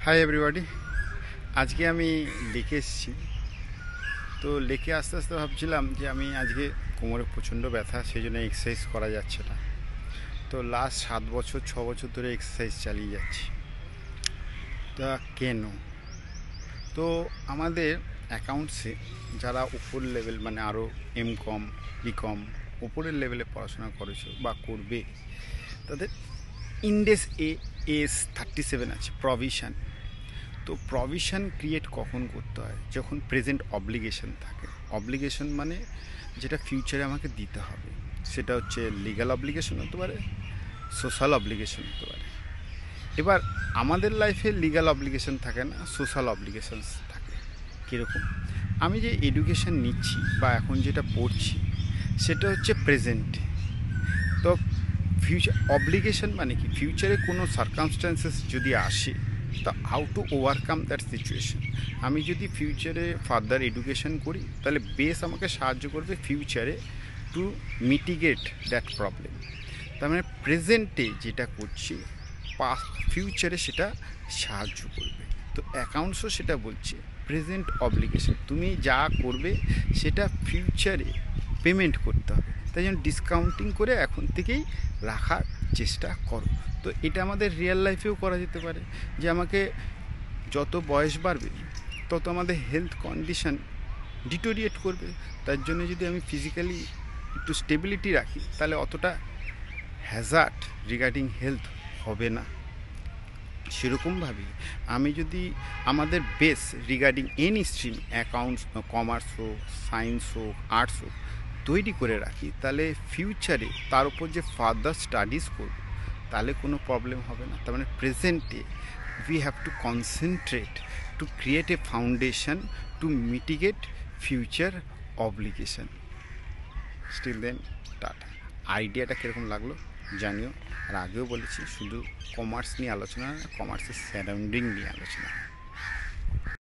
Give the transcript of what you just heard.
Hi everybody. আজকে আমি লেকে এসেছি। তো লেকে আস্তে আস্তে ভাবছিলাম যে আমি আজকে কোমরে প্রচণ্ড ব্যথা, সেই জন্য এক্সারসাইজ করা যাচ্ছে না। তো লাস্ট 7 বছর 6 বছর ধরে এক্সারসাইজ চালিয়ে যাচ্ছি। তা কেন? তো আমাদের অ্যাকাউন্টসে যারা উপর লেভেল মানে আরও এমকম বিকম উপরের লেভেলে পড়াশোনা করেছো বা করবে, তাদের ইন্ডেক্স এস 37 আছে, প্রভিশন। তো প্রভিশন ক্রিয়েট কখন করতে হয়? যখন প্রেজেন্ট অব্লিগেশন থাকে। অব্লিগেশন মানে যেটা ফিউচারে আমাকে দিতে হবে, সেটা হচ্ছে লিগ্যাল অব্লিগেশন হতে পারে, সোশ্যাল অব্লিগেশন হতে পারে। এবার আমাদের লাইফে লিগ্যাল অব্লিগেশন থাকে না, সোশ্যাল অব্লিগেশনস থাকে। কীরকম? আমি যে এডুকেশন নিচ্ছি বা এখন যেটা পড়ছি সেটা হচ্ছে প্রেজেন্টে। তো ফিউচার অব্লিগেশন মানে কি? ফিউচারে কোনো সার্কামস্ট্যান্সেস যদি আসে, তা how to overcome that situation. আমি যদি ফিউচারে ফার্দার এডুকেশন করি, তাহলে বেস আমাকে সাহায্য করবে ফিউচারে টু মিটিগেট দ্যাট প্রবলেম। তার মানে প্রেজেন্টে যেটা করছি ফিউচারে সেটা সাহায্য করবে। তো অ্যাকাউন্টসও সেটা বলছে, প্রেজেন্ট অব্লিগেশন, তুমি যা করবে সেটা ফিউচারে পেমেন্ট করতে হবে, তাই জন্য ডিসকাউন্টিং করে এখন থেকেই রাখার চেষ্টা করো। তো এটা আমাদের রিয়েল লাইফেও করা যেতে পারে, যে আমাকে যত বয়স বাড়বে তত আমাদের হেলথ কন্ডিশন ডিটোরিয়েট করবে। তার জন্য যদি আমি ফিজিক্যালি একটু স্টেবিলিটি রাখি, তাহলে অতটা হ্যাজার্ড রিগার্ডিং হেলথ হবে না। সেরকমভাবে আমি যদি আমাদের base regarding any stream, accounts, commerce হোক, সায়েন্স হোক, আর্টস হোক, তৈরি করে রাখি, তাহলে ফিউচারে তার উপর যে ফার্দার স্টাডিজ করব, তাহলে কোনো প্রবলেম হবে না। তার মানে প্রেজেন্টে we have to concentrate to create a foundation to mitigate future obligation. Still then, টাটা। আইডিয়াটা কীরকম লাগলো জানিও। আর আগেও বলেছি, শুধু কমার্স নিয়ে আলোচনা না, কমার্সের সারাউন্ডিং নিয়ে আলোচনা।